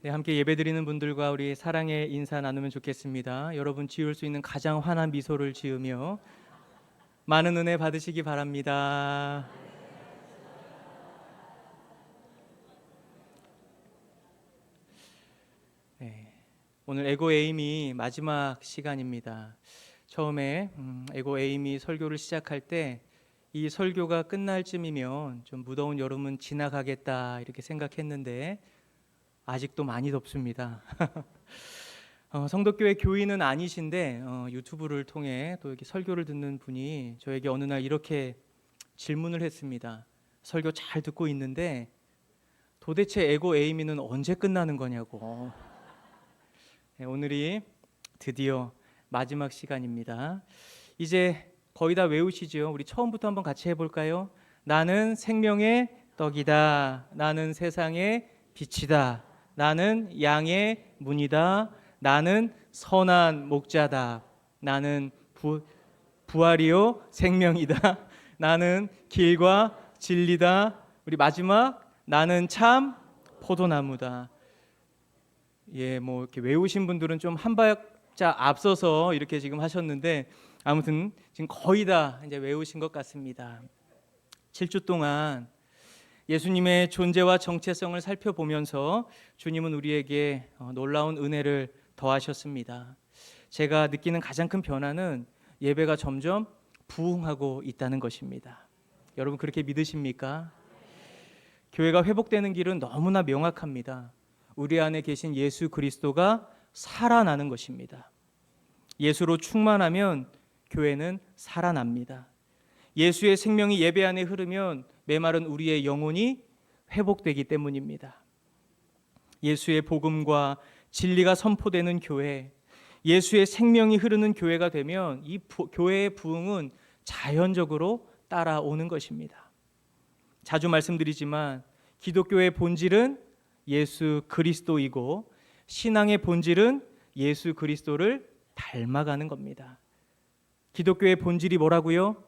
네, 함께 예배드리는 분들과 우리 사랑의 인사 나누면 좋겠습니다. 여러분 지을 수 있는 가장 환한 미소를 지으며 많은 은혜 받으시기 바랍니다. 네, 오늘 에고 에이미 마지막 시간입니다. 처음에 에고 에이미 설교를 시작할 때 이 설교가 끝날 쯤이면 좀 무더운 여름은 지나가겠다 이렇게 생각했는데 아직도 많이 덥습니다. 성덕교회 교인은 아니신데 유튜브를 통해 또 이렇게 설교를 듣는 분이 저에게 어느 날 이렇게 질문을 했습니다. 설교 잘 듣고 있는데 도대체 에고 에이미는 언제 끝나는 거냐고. 네, 오늘이 드디어 마지막 시간입니다. 이제 거의 다 외우시죠? 우리 처음부터 한번 같이 해볼까요? 나는 생명의 떡이다. 나는 세상의 빛이다. 나는 양의 문이다. 나는 선한 목자다. 나는 부활이요 생명이다. 나는 길과 진리다. 우리 마지막 나는 참 포도나무다. 예, 뭐 이렇게 외우신 분들은 좀 한 발짝 앞서서 이렇게 지금 하셨는데 아무튼 지금 거의 다 이제 외우신 것 같습니다. 7주 동안 예수님의 존재와 정체성을 살펴보면서 주님은 우리에게 놀라운 은혜를 더하셨습니다. 제가 느끼는 가장 큰 변화는 예배가 점점 부흥하고 있다는 것입니다. 여러분 그렇게 믿으십니까? 교회가 회복되는 길은 너무나 명확합니다. 우리 안에 계신 예수 그리스도가 살아나는 것입니다. 예수로 충만하면 교회는 살아납니다. 예수의 생명이 예배 안에 흐르면 메마른 우리의 영혼이 회복되기 때문입니다. 예수의 복음과 진리가 선포되는 교회, 예수의 생명이 흐르는 교회가 되면 이 교회의 부흥은 자연적으로 따라오는 것입니다. 자주 말씀드리지만 기독교의 본질은 예수 그리스도이고 신앙의 본질은 예수 그리스도를 닮아가는 겁니다. 기독교의 본질이 뭐라고요?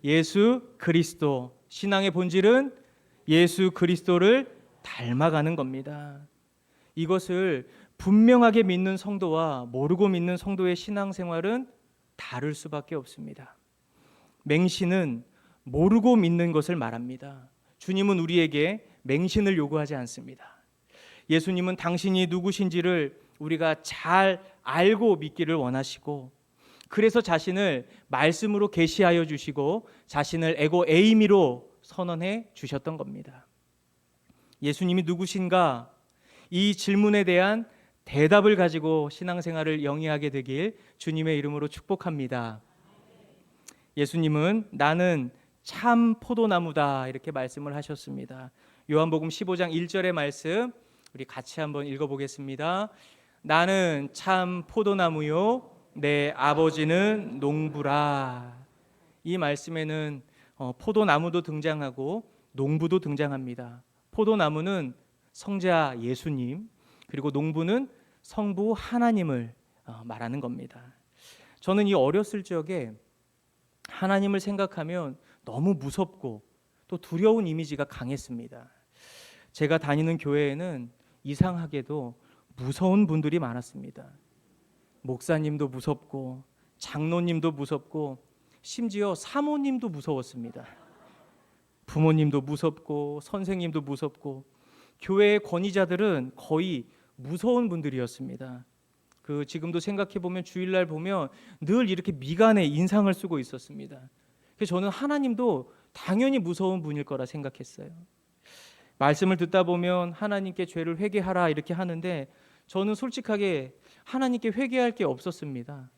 예수 그리스도. 신앙의 본질은 예수 그리스도를 닮아가는 겁니다. 이것을 분명하게 믿는 성도와 모르고 믿는 성도의 신앙생활은 다를 수밖에 없습니다. 맹신은 모르고 믿는 것을 말합니다. 주님은 우리에게 맹신을 요구하지 않습니다. 예수님은 당신이 누구신지를 우리가 잘 알고 믿기를 원하시고 그래서 자신을 말씀으로 계시하여 주시고 자신을 에고 에이미로 선언해 주셨던 겁니다. 예수님이 누구신가? 이 질문에 대한 대답을 가지고 신앙생활을 영위하게 되길 주님의 이름으로 축복합니다. 예수님은 나는 참 포도나무다 이렇게 말씀을 하셨습니다. 요한복음 15장 1절의 말씀 우리 같이 한번 읽어보겠습니다. 나는 참 포도나무요 내 아버지는 농부라. 이 말씀에는 포도나무도 등장하고 농부도 등장합니다. 포도나무는 성자 예수님, 그리고 농부는 성부 하나님을 말하는 겁니다. 저는 이 어렸을 적에 하나님을 생각하면 너무 무섭고 또 두려운 이미지가 강했습니다. 제가 다니는 교회에는 이상하게도 무서운 분들이 많았습니다. 목사님도 무섭고 장로님도 무섭고 심지어 사모님도 무서웠습니다. 부모님도 무섭고 선생님도 무섭고 교회의 권위자들은 거의 무서운 분들이었습니다. 지금도 생각해 보면 주일날 보면 늘 이렇게 미간에 인상을 쓰고 있었습니다. 그래서 저는 하나님도 당연히 무서운 분일 거라 생각했어요. 말씀을 듣다 보면 하나님께 죄를 회개하라 이렇게 하는데 저는 솔직하게 하나님께 회개할 게 없었습니다.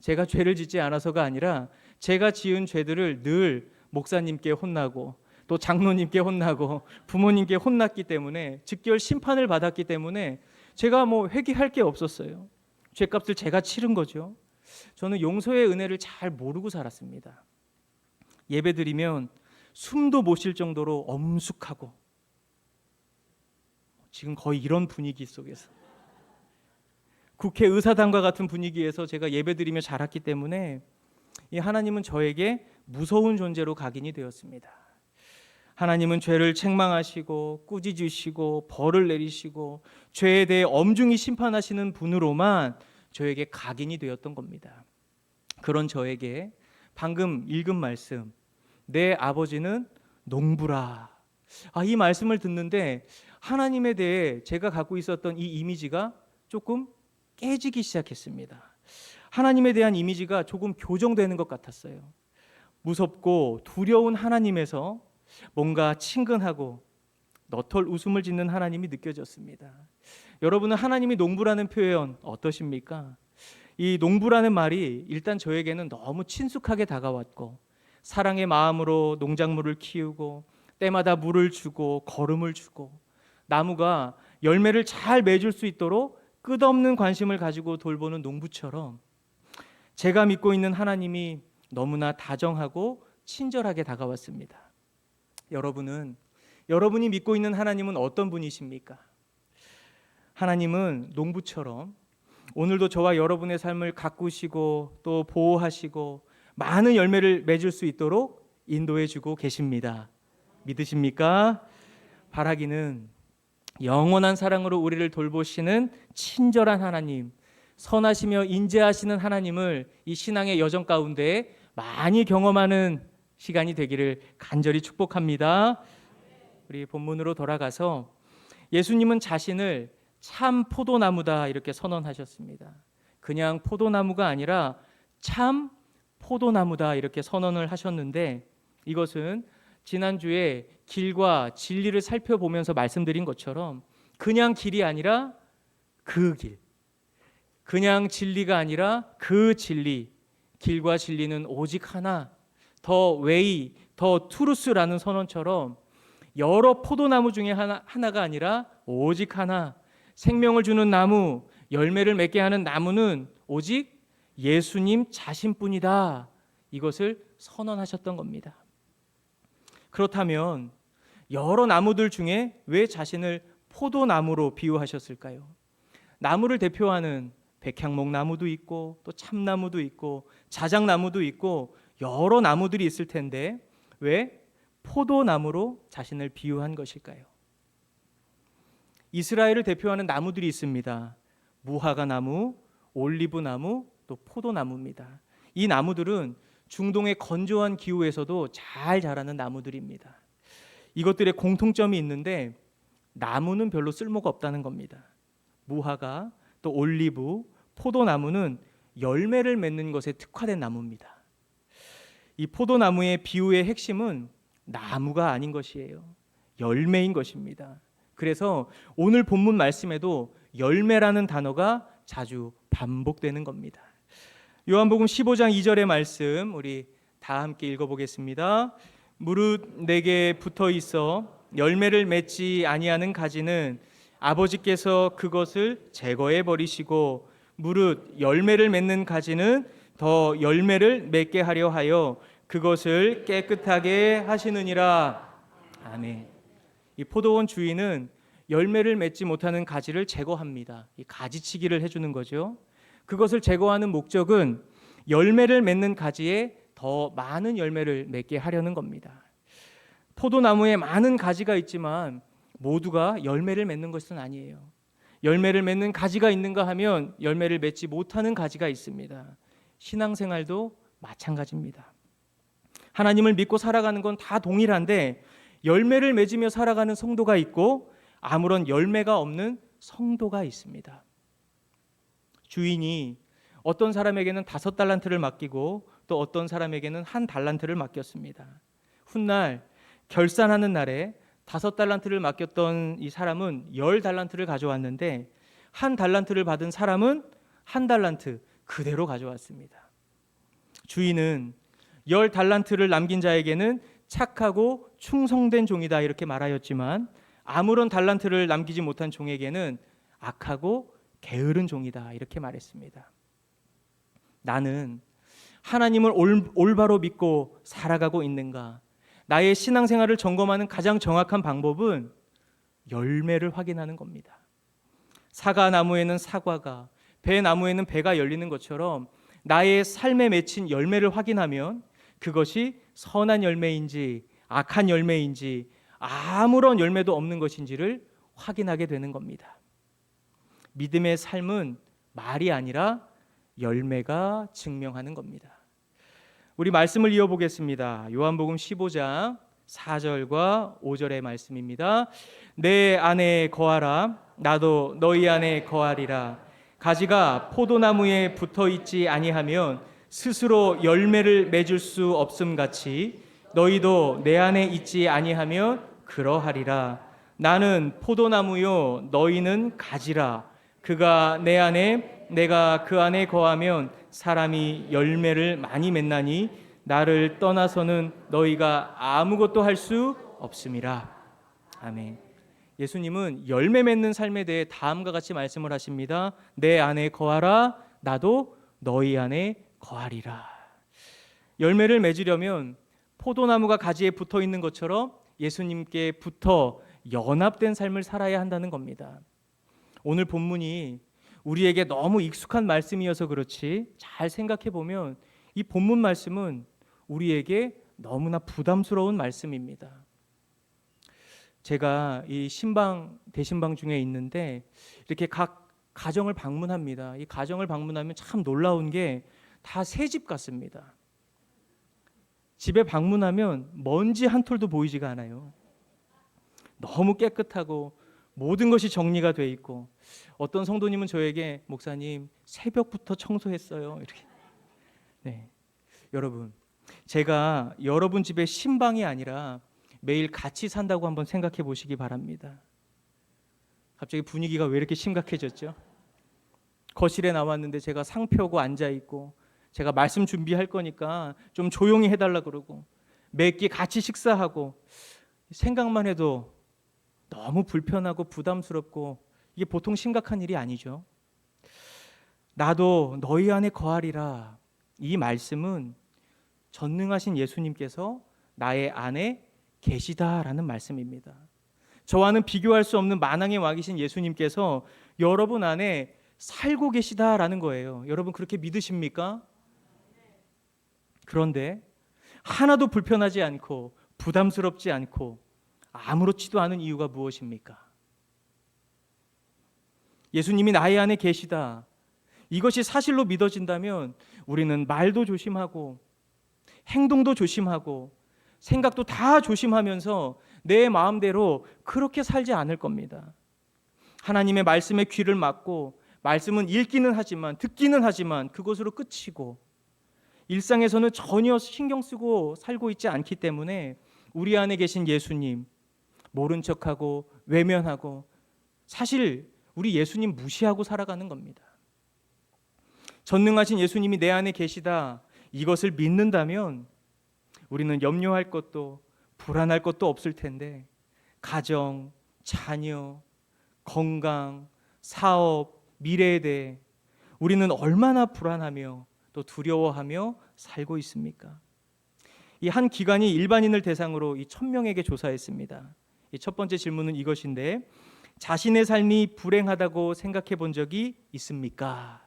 제가 죄를 짓지 않아서가 아니라 제가 지은 죄들을 늘 목사님께 혼나고 또 장로님께 혼나고 부모님께 혼났기 때문에 즉결 심판을 받았기 때문에 제가 회개할 게 없었어요. 죄값을 제가 치른 거죠. 저는 용서의 은혜를 잘 모르고 살았습니다. 예배드리면 숨도 못 쉴 정도로 엄숙하고 지금 거의 이런 분위기 속에서 국회의사당과 같은 분위기에서 제가 예배드리며 자랐기 때문에 이 하나님은 저에게 무서운 존재로 각인이 되었습니다. 하나님은 죄를 책망하시고 꾸짖으시고 벌을 내리시고 죄에 대해 엄중히 심판하시는 분으로만 저에게 각인이 되었던 겁니다. 그런 저에게 방금 읽은 말씀, 내 아버지는 농부라. 이 말씀을 듣는데 하나님에 대해 제가 갖고 있었던 이 이미지가 조금 깨지기 시작했습니다. 하나님에 대한 이미지가 조금 교정되는 것 같았어요. 무섭고 두려운 하나님에서 뭔가 친근하고 너털 웃음을 짓는 하나님이 느껴졌습니다. 여러분은 하나님이 농부라는 표현 어떠십니까? 이 농부라는 말이 일단 저에게는 너무 친숙하게 다가왔고, 사랑의 마음으로 농작물을 키우고 때마다 물을 주고 거름을 주고 나무가 열매를 잘 맺을 수 있도록 끝없는 관심을 가지고 돌보는 농부처럼 제가 믿고 있는 하나님이 너무나 다정하고 친절하게 다가왔습니다. 여러분이 믿고 있는 하나님은 어떤 분이십니까? 하나님은 농부처럼 오늘도 저와 여러분의 삶을 가꾸시고 또 보호하시고 많은 열매를 맺을 수 있도록 인도해 주고 계십니다. 믿으십니까? 바라기는 영원한 사랑으로 우리를 돌보시는 친절한 하나님, 선하시며 인자하시는 하나님을 이 신앙의 여정 가운데 많이 경험하는 시간이 되기를 간절히 축복합니다. 우리 본문으로 돌아가서 예수님은 자신을 참 포도나무다 이렇게 선언하셨습니다. 그냥 포도나무가 아니라 참 포도나무다 이렇게 선언을 하셨는데, 이것은 지난주에 길과 진리를 살펴보면서 말씀드린 것처럼 그냥 길이 아니라 그 길, 그냥 진리가 아니라 그 진리, 길과 진리는 오직 하나, 더 웨이, 더 트루스라는 선언처럼 여러 포도나무 중에 하나가 아니라 오직 하나, 생명을 주는 나무, 열매를 맺게 하는 나무는 오직 예수님 자신뿐이다. 이것을 선언하셨던 겁니다. 그렇다면 여러 나무들 중에 왜 자신을 포도나무로 비유하셨을까요? 나무를 대표하는 백향목 나무도 있고 또 참나무도 있고 자작나무도 있고 여러 나무들이 있을 텐데 왜 포도나무로 자신을 비유한 것일까요? 이스라엘을 대표하는 나무들이 있습니다. 무화과 나무, 올리브 나무, 또 포도나무입니다. 이 나무들은 중동의 건조한 기후에서도 잘 자라는 나무들입니다. 이것들의 공통점이 있는데 나무는 별로 쓸모가 없다는 겁니다. 무화과, 또 올리브, 포도나무는 열매를 맺는 것에 특화된 나무입니다. 이 포도나무의 비유의 핵심은 나무가 아닌 것이에요. 열매인 것입니다. 그래서 오늘 본문 말씀에도 열매라는 단어가 자주 반복되는 겁니다. 요한복음 15장 2절의 말씀 우리 다 함께 읽어보겠습니다. 무릇 내게 붙어 있어 열매를 맺지 아니하는 가지는 아버지께서 그것을 제거해 버리시고 무릇 열매를 맺는 가지는 더 열매를 맺게 하려 하여 그것을 깨끗하게 하시느니라. 아멘. 이 포도원 주인은 열매를 맺지 못하는 가지를 제거합니다. 이 가지치기를 해주는 거죠. 그것을 제거하는 목적은 열매를 맺는 가지에 더 많은 열매를 맺게 하려는 겁니다. 포도나무에 많은 가지가 있지만 모두가 열매를 맺는 것은 아니에요. 열매를 맺는 가지가 있는가 하면 열매를 맺지 못하는 가지가 있습니다. 신앙생활도 마찬가지입니다. 하나님을 믿고 살아가는 건 다 동일한데 열매를 맺으며 살아가는 성도가 있고 아무런 열매가 없는 성도가 있습니다. 주인이 어떤 사람에게는 5달란트를 맡기고 또 어떤 사람에게는 1달란트를 맡겼습니다. 훗날 결산하는 날에 5달란트를 맡겼던 이 사람은 10달란트를 가져왔는데 1달란트를 받은 사람은 1달란트 그대로 가져왔습니다. 주인은 10달란트를 남긴 자에게는 착하고 충성된 종이다 이렇게 말하였지만 아무런 달란트를 남기지 못한 종에게는 악하고 게으른 종이다 이렇게 말했습니다. 나는 하나님을 올바로 믿고 살아가고 있는가? 나의 신앙생활을 점검하는 가장 정확한 방법은 열매를 확인하는 겁니다. 사과나무에는 사과가, 배나무에는 배가 열리는 것처럼 나의 삶에 맺힌 열매를 확인하면 그것이 선한 열매인지 악한 열매인지 아무런 열매도 없는 것인지를 확인하게 되는 겁니다. 믿음의 삶은 말이 아니라 열매가 증명하는 겁니다. 우리 말씀을 이어보겠습니다. 요한복음 15장 4절과 5절의 말씀입니다. 내 안에 거하라. 나도 너희 안에 거하리라. 가지가 포도나무에 붙어 있지 아니하면 스스로 열매를 맺을 수 없음 같이 너희도 내 안에 있지 아니하면 그러하리라. 나는 포도나무요 너희는 가지라. 그가 내 안에 내가 그 안에 거하면 사람이 열매를 많이 맺나니 나를 떠나서는 너희가 아무것도 할 수 없음이라. 아멘. 예수님은 열매 맺는 삶에 대해 다음과 같이 말씀을 하십니다. 내 안에 거하라. 나도 너희 안에 거하리라. 열매를 맺으려면 포도나무가 가지에 붙어 있는 것처럼 예수님께 붙어 연합된 삶을 살아야 한다는 겁니다. 오늘 본문이 우리에게 너무 익숙한 말씀이어서 그렇지 잘 생각해 보면 이 본문 말씀은 우리에게 너무나 부담스러운 말씀입니다. 제가 이 신방 대신방 중에 있는데 이렇게 각 가정을 방문합니다. 이 가정을 방문하면 참 놀라운 게 다 새 집 같습니다. 집에 방문하면 먼지 한 톨도 보이지가 않아요. 너무 깨끗하고 모든 것이 정리가 돼 있고, 어떤 성도님은 저에게 목사님 새벽부터 청소했어요 이렇게. 네, 여러분, 제가 여러분 집에 신방이 아니라 매일 같이 산다고 한번 생각해 보시기 바랍니다. 갑자기 분위기가 왜 이렇게 심각해졌죠? 거실에 나왔는데 제가 상 펴고 앉아 있고, 제가 말씀 준비할 거니까 좀 조용히 해달라 그러고, 매 끼 같이 식사하고, 생각만 해도 너무 불편하고 부담스럽고, 이게 보통 심각한 일이 아니죠. 나도 너희 안에 거하리라. 이 말씀은 전능하신 예수님께서 나의 안에 계시다라는 말씀입니다. 저와는 비교할 수 없는 만왕의 왕이신 예수님께서 여러분 안에 살고 계시다라는 거예요. 여러분 그렇게 믿으십니까? 그런데 하나도 불편하지 않고 부담스럽지 않고 아무렇지도 않은 이유가 무엇입니까? 예수님이 나의 안에 계시다. 이것이 사실로 믿어진다면 우리는 말도 조심하고 행동도 조심하고 생각도 다 조심하면서 내 마음대로 그렇게 살지 않을 겁니다. 하나님의 말씀에 귀를 막고 말씀은 읽기는 하지만 듣기는 하지만 그것으로 끝이고, 일상에서는 전혀 신경 쓰고 살고 있지 않기 때문에 우리 안에 계신 예수님 모른 척하고 외면하고 사실 우리 예수님 무시하고 살아가는 겁니다. 전능하신 예수님이 내 안에 계시다, 이것을 믿는다면 우리는 염려할 것도 불안할 것도 없을 텐데, 가정, 자녀, 건강, 사업, 미래에 대해 우리는 얼마나 불안하며 또 두려워하며 살고 있습니까? 이 한 기관이 일반인을 대상으로 이 1,000명에게 조사했습니다. 이 첫 번째 질문은 이것인데, 자신의 삶이 불행하다고 생각해 본 적이 있습니까?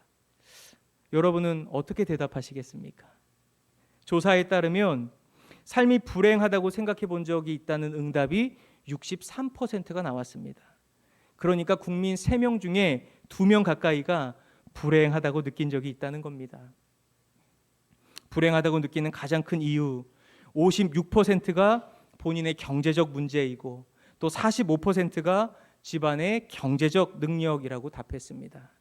여러분은 어떻게 대답하시겠습니까? 조사에 따르면 삶이 불행하다고 생각해 본 적이 있다는 응답이 63%가 나왔습니다. 그러니까 국민 3명 중에 2명 가까이가 불행하다고 느낀 적이 있다는 겁니다. 불행하다고 느끼는 가장 큰 이유, 56%가 본인의 경제적 문제이고 또 45%가 집안의 경제적 능력이라고 답했습니다.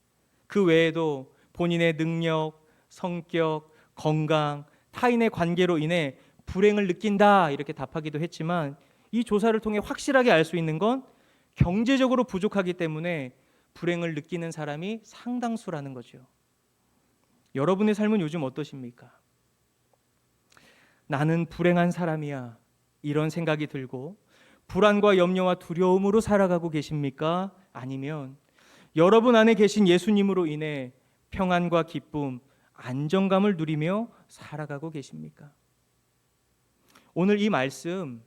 그 외에도 본인의 능력, 성격, 건강, 타인의 관계로 인해 불행을 느낀다 이렇게 답하기도 했지만, 이 조사를 통해 확실하게 알 수 있는 건 경제적으로 부족하기 때문에 불행을 느끼는 사람이 상당수라는 거죠. 여러분의 삶은 요즘 어떠십니까? 나는 불행한 사람이야, 이런 생각이 들고 불안과 염려와 두려움으로 살아가고 계십니까? 아니면 여러분 안에 계신 예수님으로 인해 평안과 기쁨, 안정감을 누리며 살아가고 계십니까? 오늘 이 말씀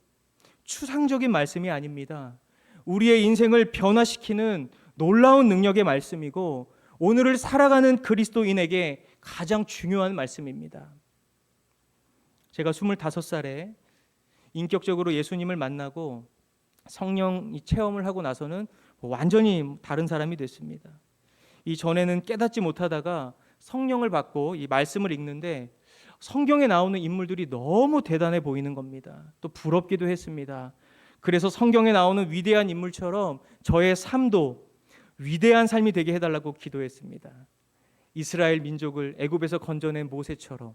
추상적인 말씀이 아닙니다. 우리의 인생을 변화시키는 놀라운 능력의 말씀이고 오늘을 살아가는 그리스도인에게 가장 중요한 말씀입니다. 제가 25살에 인격적으로 예수님을 만나고 성령 체험을 하고 나서는 완전히 다른 사람이 됐습니다. 이 전에는 깨닫지 못하다가 성령을 받고 이 말씀을 읽는데 성경에 나오는 인물들이 너무 대단해 보이는 겁니다. 또 부럽기도 했습니다. 그래서 성경에 나오는 위대한 인물처럼 저의 삶도 위대한 삶이 되게 해달라고 기도했습니다. 이스라엘 민족을 애굽에서 건져낸 모세처럼,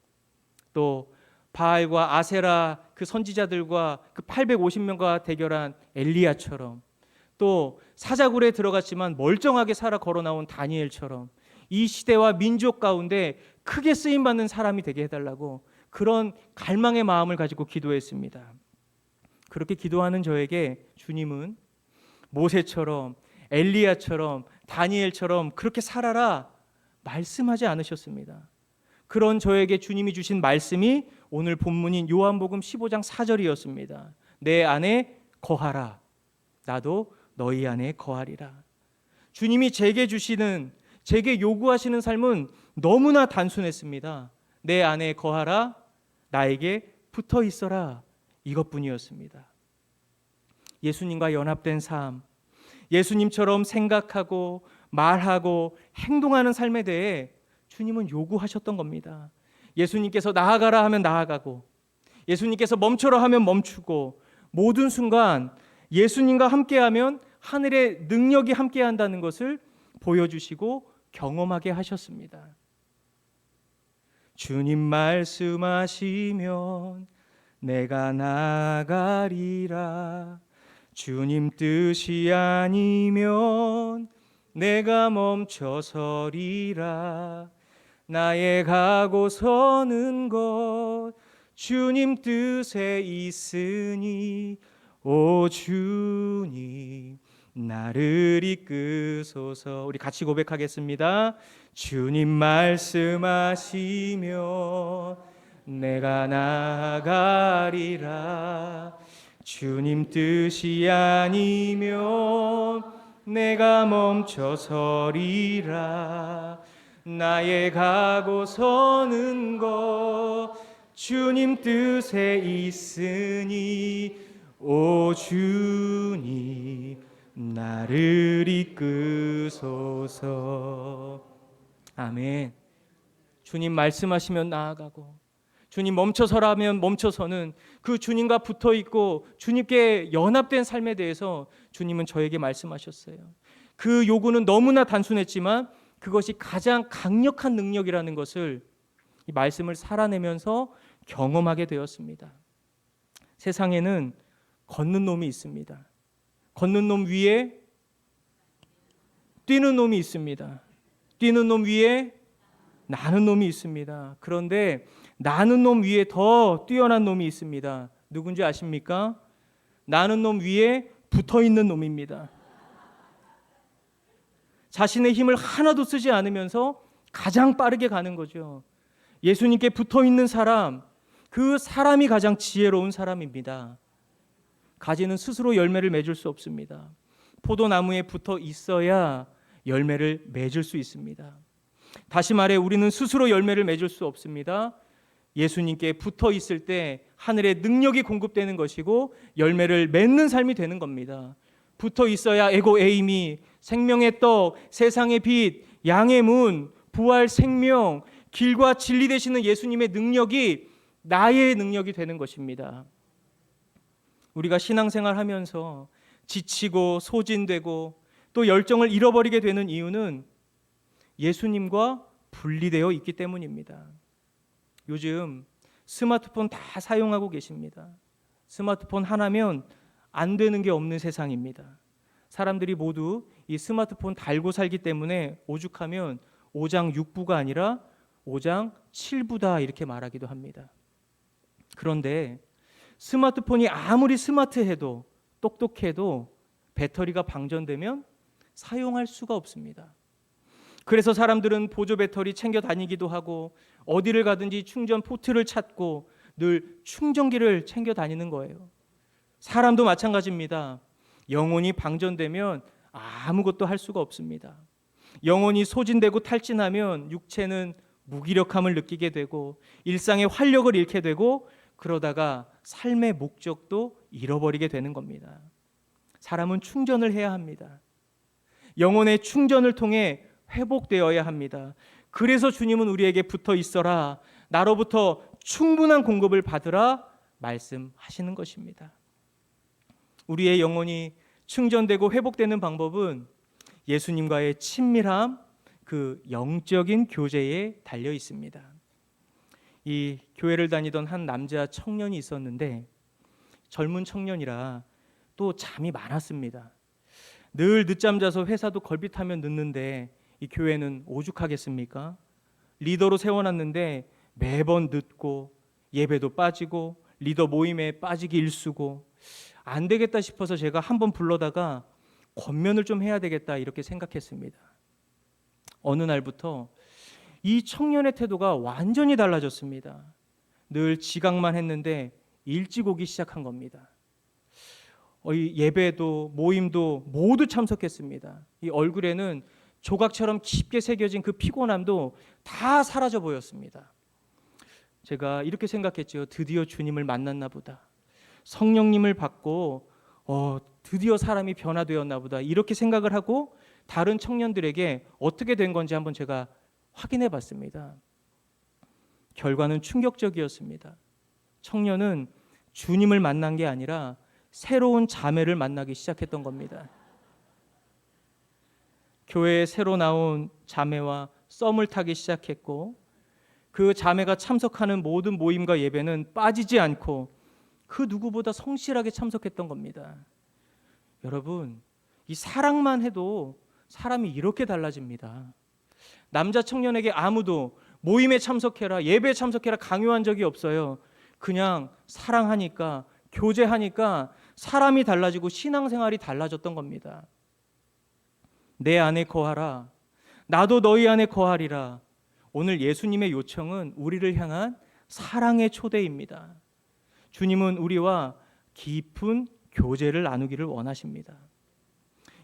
또 바알과 아세라 그 선지자들과 그 850명과 대결한 엘리야처럼, 또 사자굴에 들어갔지만 멀쩡하게 살아 걸어 나온 다니엘처럼 이 시대와 민족 가운데 크게 쓰임 받는 사람이 되게 해달라고 그런 갈망의 마음을 가지고 기도했습니다. 그렇게 기도하는 저에게 주님은 모세처럼, 엘리야처럼, 다니엘처럼 그렇게 살아라 말씀하지 않으셨습니다. 그런 저에게 주님이 주신 말씀이 오늘 본문인 요한복음 15장 4절이었습니다. 내 안에 거하라, 나도 너희 안에 거하리라. 주님이 제게 주시는, 제게 요구하시는 삶은 너무나 단순했습니다. 내 안에 거하라, 나에게 붙어 있어라, 이것뿐이었습니다. 예수님과 연합된 삶, 예수님처럼 생각하고 말하고 행동하는 삶에 대해 주님은 요구하셨던 겁니다. 예수님께서 나아가라 하면 나아가고, 예수님께서 멈춰라 하면 멈추고, 모든 순간 예수님과 함께하면 하늘의 능력이 함께한다는 것을 보여주시고 경험하게 하셨습니다. 주님 말씀하시면 내가 나가리라. 주님 뜻이 아니면 내가 멈춰서리라. 나의 가고 서는 것 주님 뜻에 있으니 오 주님 나를 이끄소서. 우리 같이 고백하겠습니다. 주님 말씀하시면 내가 나가리라. 주님 뜻이 아니면 내가 멈춰서리라. 나의 가고 서는 것 주님 뜻에 있으니 오 주님 나를 이끄소서. 아멘. 주님 말씀하시면 나아가고, 주님 멈춰서라면 멈춰서는 그 주님과 붙어 있고 주님께 연합된 삶에 대해서 주님은 저에게 말씀하셨어요. 그 요구는 너무나 단순했지만 그것이 가장 강력한 능력이라는 것을 이 말씀을 살아내면서 경험하게 되었습니다. 세상에는 걷는 놈이 있습니다. 걷는 놈 위에 뛰는 놈이 있습니다. 뛰는 놈 위에 나는 놈이 있습니다. 그런데 나는 놈 위에 더 뛰어난 놈이 있습니다. 누군지 아십니까? 나는 놈 위에 붙어 있는 놈입니다. 자신의 힘을 하나도 쓰지 않으면서 가장 빠르게 가는 거죠. 예수님께 붙어 있는 사람, 그 사람이 가장 지혜로운 사람입니다. 가지는 스스로 열매를 맺을 수 없습니다. 포도나무에 붙어 있어야 열매를 맺을 수 있습니다. 다시 말해 우리는 스스로 열매를 맺을 수 없습니다. 예수님께 붙어 있을 때 하늘의 능력이 공급되는 것이고 열매를 맺는 삶이 되는 겁니다. 붙어 있어야 에고 에이미, 생명의 떡, 세상의 빛, 양의 문, 부활 생명, 길과 진리 되시는 예수님의 능력이 나의 능력이 되는 것입니다. 우리가 신앙생활 하면서 지치고 소진되고 또 열정을 잃어버리게 되는 이유는 예수님과 분리되어 있기 때문입니다. 요즘 스마트폰 다 사용하고 계십니다. 스마트폰 하나면 안 되는 게 없는 세상입니다. 사람들이 모두 이 스마트폰 달고 살기 때문에 오죽하면 5장 6부가 아니라 5장 7부다 이렇게 말하기도 합니다. 그런데 스마트폰이 아무리 스마트해도 똑똑해도 배터리가 방전되면 사용할 수가 없습니다. 그래서 사람들은 보조 배터리 챙겨 다니기도 하고 어디를 가든지 충전 포트를 찾고 늘 충전기를 챙겨 다니는 거예요. 사람도 마찬가지입니다. 영혼이 방전되면 아무것도 할 수가 없습니다. 영혼이 소진되고 탈진하면 육체는 무기력함을 느끼게 되고 일상의 활력을 잃게 되고 그러다가 삶의 목적도 잃어버리게 되는 겁니다. 사람은 충전을 해야 합니다. 영혼의 충전을 통해 회복되어야 합니다. 그래서 주님은 우리에게 붙어 있어라, 나로부터 충분한 공급을 받으라 말씀하시는 것입니다. 우리의 영혼이 충전되고 회복되는 방법은 예수님과의 친밀함, 그 영적인 교제에 달려 있습니다. 이 교회를 다니던 한 남자 청년이 있었는데 젊은 청년이라 또 잠이 많았습니다. 늘 늦잠 자서 회사도 걸핏하면 늦는데 이 교회는 오죽하겠습니까? 리더로 세워놨는데 매번 늦고 예배도 빠지고 리더 모임에 빠지기 일쑤고 안 되겠다 싶어서 제가 한번 불러다가 권면을 좀 해야 되겠다 이렇게 생각했습니다. 어느 날부터 이 청년의 태도가 완전히 달라졌습니다. 늘 지각만 했는데 일찍 오기 시작한 겁니다. 이 예배도 모임도 모두 참석했습니다. 이 얼굴에는 조각처럼 깊게 새겨진 그 피곤함도 다 사라져 보였습니다. 제가 이렇게 생각했죠. 드디어 주님을 만났나 보다. 성령님을 받고 드디어 사람이 변화되었나 보다. 이렇게 생각을 하고 다른 청년들에게 어떻게 된 건지 한번 제가 확인해 봤습니다. 결과는 충격적이었습니다. 청년은 주님을 만난 게 아니라 새로운 자매를 만나기 시작했던 겁니다. 교회에 새로 나온 자매와 썸을 타기 시작했고 그 자매가 참석하는 모든 모임과 예배는 빠지지 않고 그 누구보다 성실하게 참석했던 겁니다. 여러분, 이 사랑만 해도 사람이 이렇게 달라집니다. 남자 청년에게 아무도 모임에 참석해라, 예배에 참석해라 강요한 적이 없어요. 그냥 사랑하니까, 교제하니까 사람이 달라지고 신앙생활이 달라졌던 겁니다. 내 안에 거하라, 나도 너희 안에 거하리라. 오늘 예수님의 요청은 우리를 향한 사랑의 초대입니다. 주님은 우리와 깊은 교제를 나누기를 원하십니다.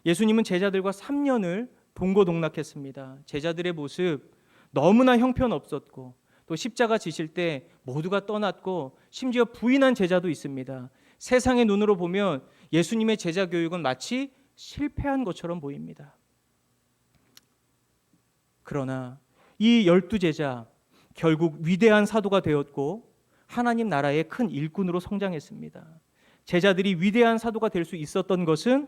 예수님은 제자들과 3년을 동고동락했습니다. 제자들의 모습 너무나 형편없었고 또 십자가 지실 때 모두가 떠났고 심지어 부인한 제자도 있습니다. 세상의 눈으로 보면 예수님의 제자 교육은 마치 실패한 것처럼 보입니다. 그러나 이 12제자 결국 위대한 사도가 되었고 하나님 나라의 큰 일꾼으로 성장했습니다. 제자들이 위대한 사도가 될 수 있었던 것은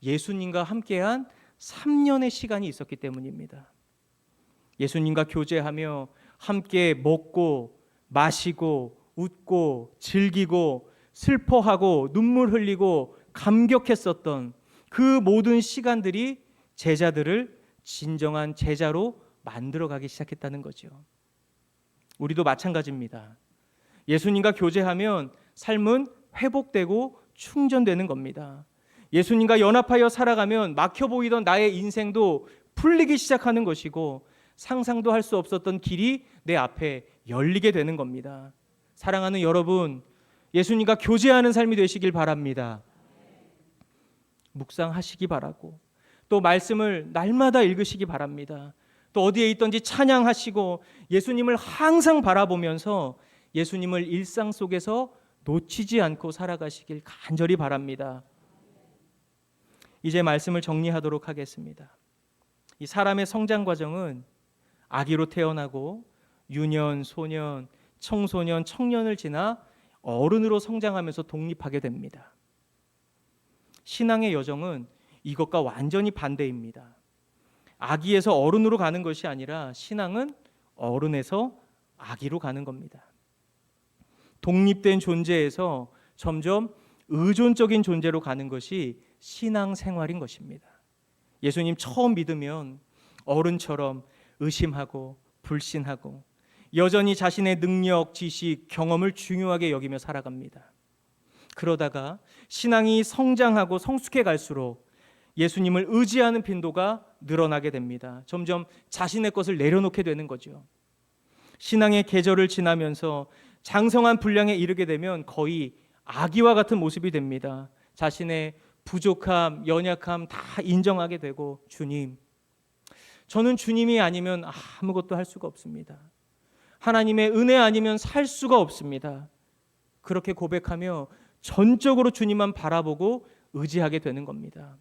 예수님과 함께한 3년의 시간이 있었기 때문입니다. 예수님과 교제하며 함께 먹고 마시고 웃고 즐기고 슬퍼하고 눈물 흘리고 감격했었던 그 모든 시간들이 제자들을 진정한 제자로 만들어가기 시작했다는 거죠. 우리도 마찬가지입니다. 예수님과 교제하면 삶은 회복되고 충전되는 겁니다. 예수님과 연합하여 살아가면 막혀 보이던 나의 인생도 풀리기 시작하는 것이고 상상도 할 수 없었던 길이 내 앞에 열리게 되는 겁니다. 사랑하는 여러분, 예수님과 교제하는 삶이 되시길 바랍니다. 묵상하시기 바라고 또 말씀을 날마다 읽으시기 바랍니다. 또 어디에 있든지 찬양하시고 예수님을 항상 바라보면서 예수님을 일상 속에서 놓치지 않고 살아가시길 간절히 바랍니다. 이제 말씀을 정리하도록 하겠습니다. 이 사람의 성장 과정은 아기로 태어나고 유년, 소년, 청소년, 청년을 지나 어른으로 성장하면서 독립하게 됩니다. 신앙의 여정은 이것과 완전히 반대입니다. 아기에서 어른으로 가는 것이 아니라 신앙은 어른에서 아기로 가는 겁니다. 독립된 존재에서 점점 의존적인 존재로 가는 것이 신앙생활인 것입니다. 예수님 처음 믿으면 어른처럼 의심하고 불신하고 여전히 자신의 능력, 지식, 경험을 중요하게 여기며 살아갑니다. 그러다가 신앙이 성장하고 성숙해 갈수록 예수님을 의지하는 빈도가 늘어나게 됩니다. 점점 자신의 것을 내려놓게 되는 거죠. 신앙의 계절을 지나면서 장성한 분량에 이르게 되면 거의 아기와 같은 모습이 됩니다. 자신의 부족함, 연약함 다 인정하게 되고 주님, 저는 주님이 아니면 아무것도 할 수가 없습니다. 하나님의 은혜 아니면 살 수가 없습니다. 그렇게 고백하며 전적으로 주님만 바라보고 의지하게 되는 겁니다.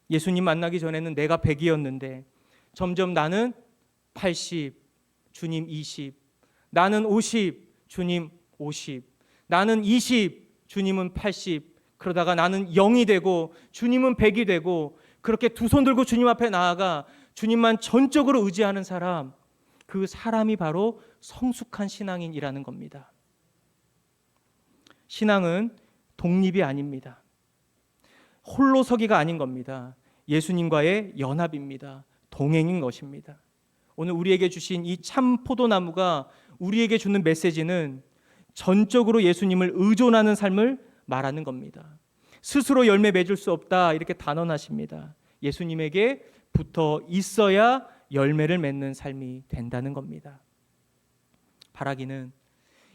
예수님 만나기 전에는 내가 100이었는데 점점 나는 80, 주님 20, 나는 50, 주님 50, 나는 20, 주님은 80, 그러다가 나는 0이 되고 주님은 100이 되고, 그렇게 두 손 들고 주님 앞에 나아가 주님만 전적으로 의지하는 사람, 그 사람이 바로 성숙한 신앙인이라는 겁니다. 신앙은 독립이 아닙니다. 홀로 서기가 아닌 겁니다. 예수님과의 연합입니다. 동행인 것입니다. 오늘 우리에게 주신 이 참 포도나무가 우리에게 주는 메시지는 전적으로 예수님을 의존하는 삶을 말하는 겁니다. 스스로 열매 맺을 수 없다, 이렇게 단언하십니다. 예수님에게 붙어 있어야 열매를 맺는 삶이 된다는 겁니다. 바라기는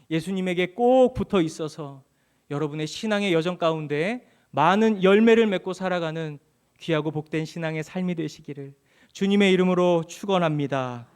예수님에게 꼭 붙어 있어서 여러분의 신앙의 여정 가운데 많은 열매를 맺고 살아가는 귀하고 복된 신앙의 삶이 되시기를 주님의 이름으로 축원합니다.